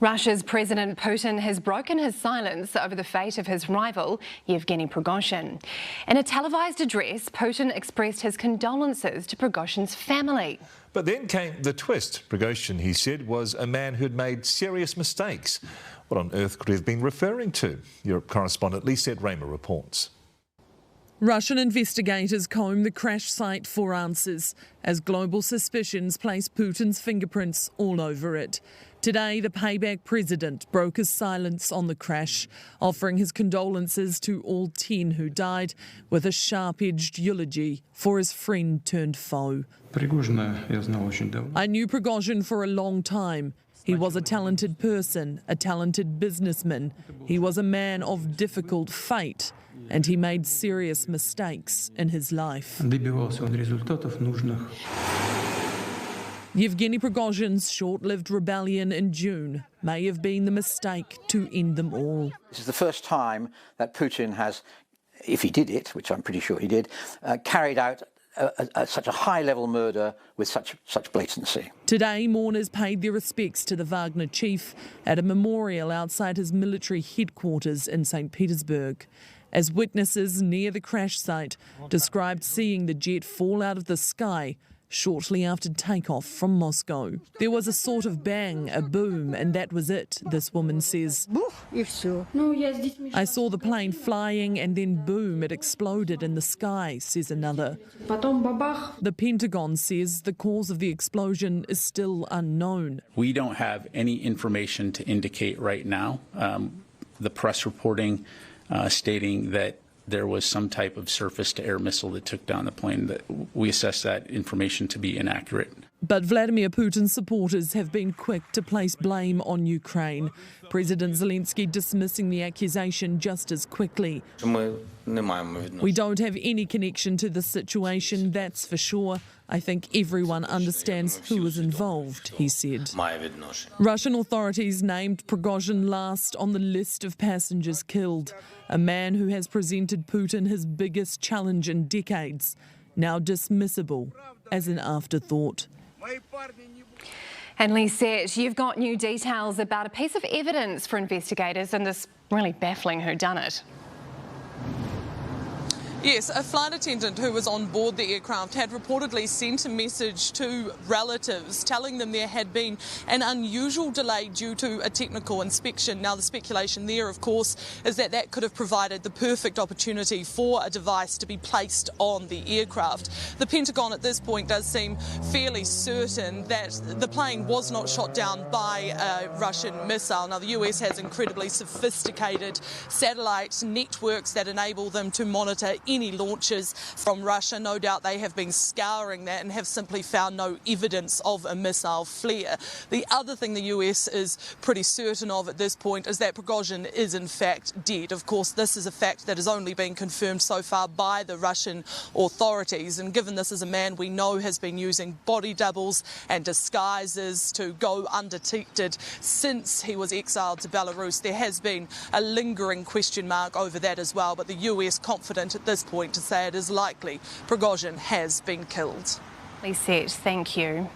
Russia's President Putin has broken his silence over the fate of his rival, Yevgeny Prigozhin. In a televised address, Putin expressed his condolences to Prigozhin's family. But then came the twist. Prigozhin, he said, was a man who'd made serious mistakes. What on earth could he have been referring to? Europe correspondent Lisette Raymer reports. Russian investigators comb the crash site for answers as global suspicions place Putin's fingerprints all over it. Today, the payback president broke his silence on the crash, offering his condolences to all 10 who died with a sharp-edged eulogy for his friend turned foe. I knew Prigozhin for a long time. He was a talented person, a talented businessman. He was a man of difficult fate, and he made serious mistakes in his life. Yevgeny Prigozhin's short-lived rebellion in June may have been the mistake to end them all. This is the first time that Putin has, if he did it, which I'm pretty sure he did, carried out such a high-level murder with such blatancy. Today, mourners paid their respects to the Wagner chief at a memorial outside his military headquarters in St. Petersburg, as witnesses near the crash site described seeing the jet fall out of the sky shortly after takeoff from Moscow. There was a sort of bang, a boom, and that was it, this woman says. I saw the plane flying and then boom, it exploded in the sky, says another. The Pentagon says the cause of the explosion is still unknown. We don't have any information to indicate right now. The press reporting stating that there was some type of surface-to-air missile that took down the plane. That we assess that information to be inaccurate. But Vladimir Putin's supporters have been quick to place blame on Ukraine. President Zelensky dismissing the accusation just as quickly. We don't have any connection to the situation, that's for sure. I think everyone understands who was involved, he said. Russian authorities named Prigozhin last on the list of passengers killed, a man who has presented Putin his biggest challenge in decades, now dismissible as an afterthought. And Lisette, you've got new details about a piece of evidence for investigators in this really baffling whodunit. Yes, a flight attendant who was on board the aircraft had reportedly sent a message to relatives telling them there had been an unusual delay due to a technical inspection. Now, the speculation there, of course, is that that could have provided the perfect opportunity for a device to be placed on the aircraft. The Pentagon at this point does seem fairly certain that the plane was not shot down by a Russian missile. Now, the US has incredibly sophisticated satellite networks that enable them to monitor any launches from Russia. No doubt they have been scouring that and have simply found no evidence of a missile flare. The other thing the US is pretty certain of at this point is that Prigozhin is in fact dead. Of course, this is a fact that has only been confirmed so far by the Russian authorities, and given this is a man we know has been using body doubles and disguises to go undetected since he was exiled to Belarus, there has been a lingering question mark over that as well, but the US confident at this point to say it is likely Prigozhin has been killed. Lisette, thank you.